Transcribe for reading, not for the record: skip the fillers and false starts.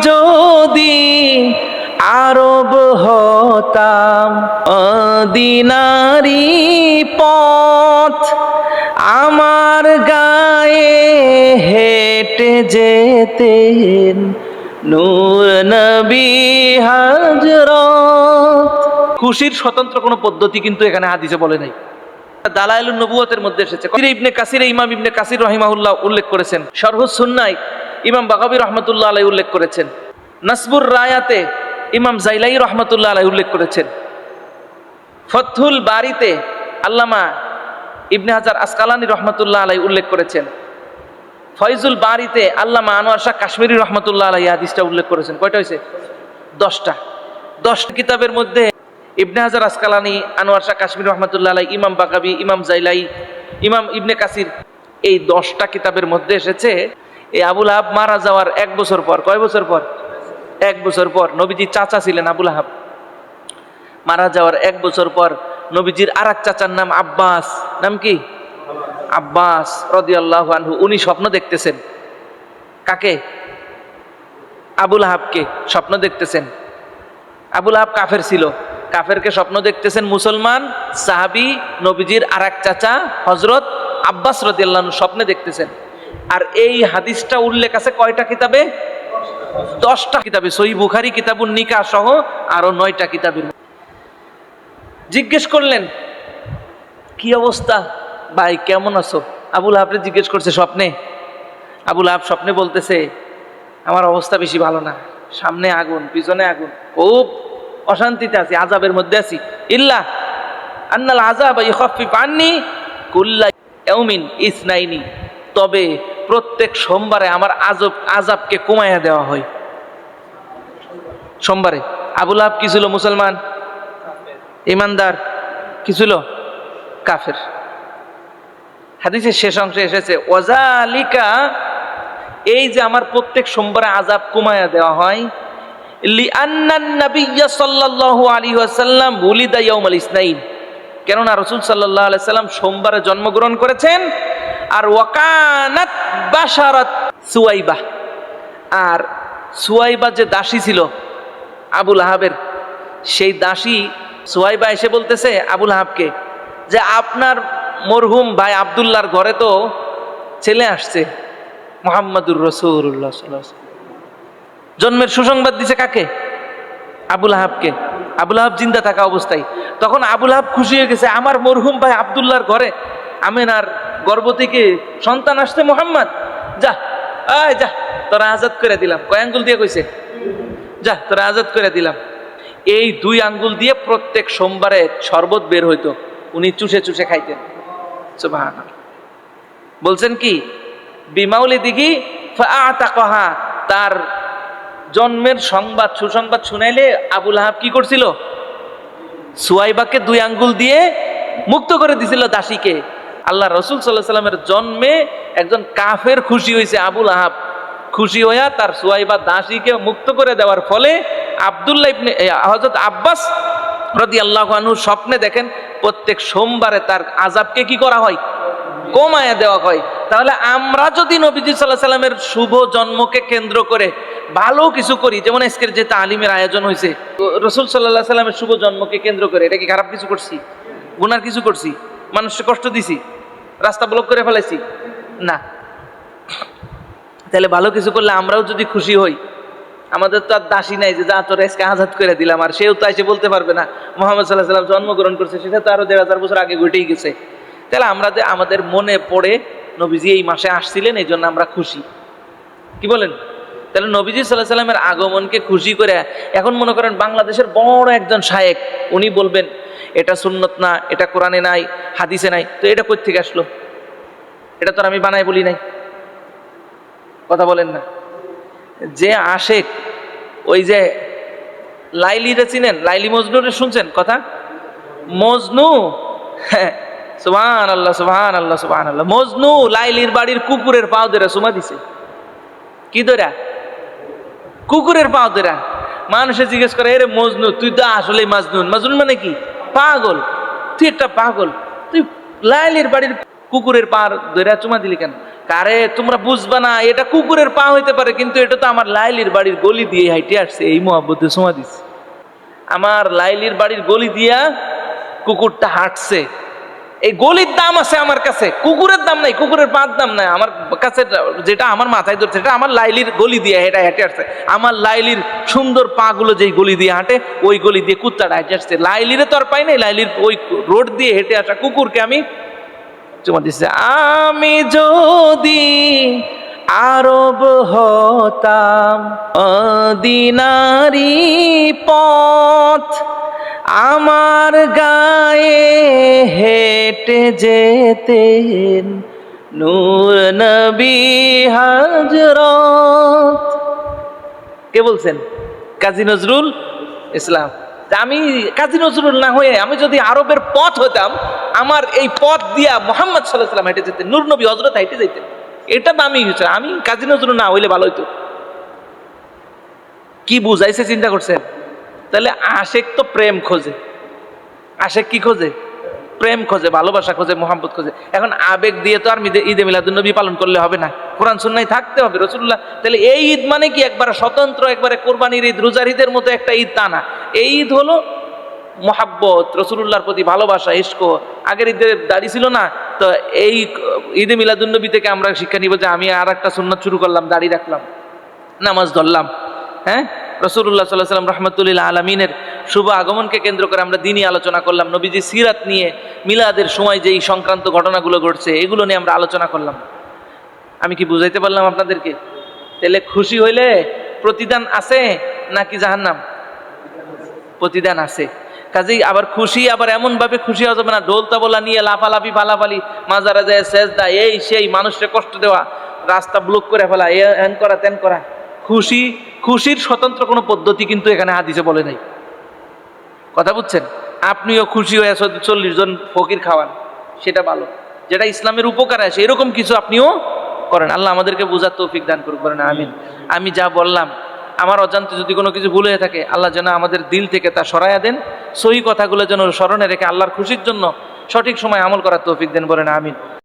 যদি আরব হতাম, মদিনারি পথ আমার গায়ে হেঁটে যেতেন নূর নবী হযরত। খুশির স্বতন্ত্র কোনো পদ্ধতি কিন্তু এখানে হাদিসে বলে নাই। দালাইলুন নবুয়তের মধ্যে এসেছে। ইবনে কাসির, ইমাম ইবনে কাসির রাহিমাহুল্লাহ উল্লেখ করেছেন। শরহুস সুন্নাহ ইমাম বাগাবী রাহমাতুল্লাহ আলাইহি উল্লেখ করেছেন। নাসবুর রায়াতে ইমাম জাইলাই রাহমাতুল্লাহ আলাইহি উল্লেখ করেছেন। ফথুল বারিতে আল্লামা ইবনে হাজার আসকালানী রাহমাতুল্লাহ আলাইহি উল্লেখ করেছেন। ফয়জুল বারিতে আল্লামা আনোয়ার শাহ কাশ্মীরি রাহমাতুল্লাহ আলাইহি হাদিসটা উল্লেখ করেছেন। কয়টা হয়েছে? 10টা। 10 কিতাবের মধ্যে ইবনে হাজার আসকালানী, আনোয়ার শাহ কাশ্মীরি রাহমাতুল্লাহ আলাইহি, ইমাম বাগাবী, ইমাম জাইলাই, ইমাম ইবনে কাসির, এই 10টা কিতাবের মধ্যে এসেছে এই আবুল আহাব মারা যাওয়ার 1 বছর পর। কয় বছর পর? 1 বছর পর। নবীজির চাচা ছিলেন আবুল আহাব। মারা যাওয়ার 1 বছর পর নবীজির আরেক চাচার নাম আব্বাস। নাম কি? আব্বাস রাদিয়াল্লাহু আনহু। উনি স্বপ্ন দেখতেছেন। কাকে? আবুল আহাবকে স্বপ্ন দেখতেছেন। আবুল আহাব কাফের ছিল, কাফেরকে স্বপ্ন দেখতেছেন মুসলমান সাহাবী নবীজির আরেক চাচা হযরত আব্বাস রাদিয়াল্লাহু আনহু স্বপ্নে দেখতেছেন। আর এই হাদিসটা উল্লেখ আছে কয়টা কিতাবে? 10টা কিতাবে। সহিহ বুখারী কিতাবুন নিকাহ সহ আরো 9টা কিতাবের। জিজ্ঞেস করলেন কি অবস্থা ভাই, কেমন আছো? আবুল আহাবরে জিজ্ঞেস করছে স্বপ্নে। আবুল আহাব স্বপ্নে বলতেছে আমার অবস্থা বেশি ভালো না, সামনে আগুন, পিছনে আগুন, খুব অশান্তিতে আছি, আযাবের মধ্যে আছি। ইল্লা আন্নাল আযাবা ইখাফফিফ আন্নী কুল্লা ইয়াউমিন ইসনাইনি, তবে প্রত্যেক সোমবারে আমার আযাবকে কমাইয়া দেওয়া হয়। সোমবারে। আবুল আহাব কি ছিল? মুসলমান, ইমানদার। কি ছিল? কাফের। হাদিসের শেষ অংশে এসেছে ওয়াজালিকা, এই যে আমার প্রত্যেক সোমবারে আযাব কমায়া দেওয়া হয়, লিআন্নান নাবিয়্যা সাল্লাল্লাহু আলাইহি ওয়াসাল্লাম বুলিদা ইয়াউমাল ইসনাইন, কেননা রাসূল সাল্লাল্লাহু আলাইহি সাল্লাম সোমবারে জন্মগ্রহণ করেছেন। আর ওয়াকানাত বাশারাত সুয়াইবা, আর সুয়াইবা যে দাসী ছিল আবুল আহাবের, সেই দাসী সুয়াইবা এসে বলতেছে আবুল আহাবকে যে আপনার মরহুম ভাই আব্দুল্লাহর ঘরে তো ছেলে আসছে, মুহাম্মাদুর রাসূলুল্লাহ সাল্লাল্লাহু আলাইহি ওয়াসাল্লাম। জন্মের সুসংবাদ দিছে কাকে? আবুল আহাবকে। আবুল আহাব জিন্দা থাকা অবস্থায়। তখন আবুল আহাব খুশি হয়ে গেছে, আমার মরহুম ভাই আব্দুল্লাহর ঘরে আমেনার গর্ভ থেকে সন্তান আসছে মুহাম্মদ, যা আয় যা তোরা আজাদ করে দিলাম। কয় আঙ্গুল দিয়ে কইছে? যা তোরা আজাদ করে দিলাম। এই 2 আঙ্গুল দিয়ে প্রত্যেক সোমবারে শরবত বের হইতো, উনি চুষে চুষে খাইতেন। সুবহানাল্লাহ। বলছেন কি বিমাউলিদিহি ফাআতাকাহা, তার জন্মের সংবাদ সুসংবাদ শুনাইলে আবুল আহাব কি করছিল? সুয়াইবাকে 2 আঙ্গুল দিয়ে মুক্ত করে দিছিল দাসীকে। আল্লাহ রাসূল সাল্লাল্লাহু আলাইহি সাল্লামের জন্মে একজন কাফের খুশি হয়েছে, আবুল আহাব খুশি হইয়া তার সুয়াইবা দাসীকে মুক্ত করে দেওয়ার ফলে আব্দুল্লাহ ইবনে হযরত আব্বাস রাদিয়াল্লাহু আনহু স্বপ্নে দেখেন প্রত্যেক সোমবারে তার আযাবকে কি করা হয়? কমায়া দেওয়া হয়। তাহলে আমরা যদি নবীজি সাল্লাল্লাহু আলাইহি সাল্লামের শুভ জন্মকে কেন্দ্র করে ভালো কিছু করি, যেমন আজকের যে তালিমের আয়োজন হয়েছে রাসূল সাল্লাল্লাহু আলাইহি সাল্লামের শুভ জন্মকে কেন্দ্র করে, এটা কি খারাপ কিছু করছি? গুনার কিছু করছি? মানুষকে কষ্ট দিছি? রাস্তা ব্লক করে ফেলাইছি? না। তাহলে ভালো কিছু করলে আমরাও যদি খুশি হই, আমাদের তো আর দাসী নাই যে যা তোর আজকে আজাদ করে দিলাম, আর সেও তো এসে বলতে পারবে না মুহাম্মদ সাল্লাল্লাহু আলাইহি সাল্লাম জন্মগ্রহণ করছে, সেটা তো আরো 1500 বছর আগে ঘটেই গেছে। তাহলে আমরা যে আমাদের মনে পড়ে নবীজি এই মাসে আসছিলেন, এই জন্য আমরা খুশি। কি বলেন? তাহলে নবীজি সাল্লাল্লাহু আলাইহি সাল্লামের আগমনকে খুশি করে এখন মনে করেন বাংলাদেশের বড় একজন শায়েখ, উনি বলবেন এটা সুন্নত না, এটা কোরআনে নাই, হাদিসে নাই, তো এটা কই থেকে আসলো? এটা তো আমি বানাই বলি নাই। কথা বলেন না। যে আশেক, ওই যে লাইলিরে চিনেন? লাইলি মজনুরে শুনছেন কথা? মজনু, হ্যাঁ, সুবহানাল্লাহ সুবহানাল্লাহ সুবহানাল্লাহ। মজনু লাইলির বাড়ির কুকুরের পাও ধরে চুমা দিছে। কি ধরা? কুকুরের পাও ধরা। মানুষে জিজ্ঞেস করে এরে মজনু তুই তো আসলে মাজনুন। মাজনুন মানে কি? পাগল। তুই একটা পাগল, তুই লাইলির বাড়ির কুকুরের পা ধরে চুমা দিলি কেন? কারে তোমরা বুঝবা না, এটা কুকুরের পা হইতে পারে, কিন্তু এটা তো আমার লাইলির বাড়ির গলি দিয়ে হাইটে আসছে, এই মহব্বতে সমা দিচ্ছে। আমার লাইলির বাড়ির গলি দিয়া কুকুরটা হাঁটছে, এই গলির দাম আছে আমার কাছে, কুকুরের দাম নাই, কুকুরের পাঁচ দাম নাই আমার কাছে। যেটা আমার মাথায় ধরছে সেটা আমার লাইলির গলি দিয়ে হেঁটে হেঁটে আসছে। আমার লাইলির সুন্দর পা গুলো যেই গলি দিয়ে হাঁটে ওই গলি দিয়ে কুত্তাটা হেঁটে আসছে। লাইলিরে তো আর পাই নাই, লাইলির ওই রোড দিয়ে হেঁটে আসা কুকুরকে আমি চুমা দিচ্ছে। আমি যদি আরব হতাম মদিনারি পথ, আমার গায়ে হেঁটে যেতেন নূর নবী হযরত। কে বলছেন? কাজী নজরুল ইসলাম। আমি কাজী নজরুল না হয়ে আমি যদি আরবের পথ হতাম, আমার এই পথ দিয়া মুহাম্মদ সাল্লাল্লাহু আলাইহি ওয়াসাল্লাম হেঁটে যেতেন, নূর নবী হযরত হেঁটে যেতেন। এটা দামি হয়েছে, আমি কাজী নজরুল না হইলে ভালো হইতো। কি বুঝাইছে চিন্তা করছেন? তাহলে আশেক তো প্রেম খোঁজে, আশেক কি খোঁজে? প্রেম খোঁজে, ভালোবাসা খোঁজে, মোহাম্মত খোঁজে। এখন আবেগ দিয়ে তো আর ঈদে মিলাদুন্নবী পালন করলে হবে না, কোরআন সুন্নাহ থাকতে হবে, রাসূলুল্লাহ। তাহলে এই ঈদ মানে কি একবার স্বতন্ত্র, একবারে কোরবানির ঈদ, রোজার ঈদের মতো একটা ঈদ তা না। এই ঈদ হলো মোহাব্বত, রাসূলুল্লাহর প্রতি ভালোবাসা, ইশক। আগের ঈদের দাড়ি ছিল না, তো এই ঈদে মিলাদুন্নবী থেকে আমরা শিক্ষা নিব যে আমি আর একটা সুন্নাত শুরু করলাম, দাড়ি রাখলাম, নামাজ ধরলাম। হ্যাঁ, রাসূলুল্লাহ সাল্লাল্লাহু আলাইহি ওয়াসাল্লাম রাহমাতুল আলামিনের শুভ আগমনকে কেন্দ্র করে আমরা দিনই আলোচনা করলাম। নবীজি সিরাত নিয়ে, মিলাদের সময় যেই সংক্রান্ত ঘটনাগুলো ঘটছে এগুলো নিয়ে আমরা আলোচনা করলাম। আমি কি বুঝাইতে পারলাম আপনাদেরকে? তাহলে খুশি হইলে প্রতিদান আছে নাকি জাহান্নাম? প্রতিদান আছে। কাজেই আবার খুশি আবার এমন ভাবে খুশি হওয়া যাবে না ঢোল তাবলা নিয়ে লাফালাফি ফালাফালি, মাজারে যায় সেজদা, এই সেই, মানুষকে কষ্ট দেওয়া, রাস্তা ব্লক করে ফেলা, এন করা তেন করা। খুশির স্বতন্ত্র কোনো পদ্ধতি কিন্তু এখানে হাদিসে বলে নাই। কথা বুঝছেন? আপনিও খুশি হয়ে 40 জন ফকির খাওয়ান, সেটা ভালো, যেটা ইসলামের উপকার আসে এরকম কিছু আপনিও করেন। আল্লাহ আমাদেরকে বোঝার তৌফিক দান করুক, বলেন আমিন। আমি যা বললাম আমার অজান্তে যদি কোনো কিছু ভুল হয়ে থাকে, আল্লাহ যেন আমাদের দিল থেকে তা সরাইয়া দেন। সহি কথাগুলো যেন স্মরণে রেখে আল্লাহর খুশির জন্য সঠিক সময় আমল করার তৌফিক দেন, বলেন আমিন।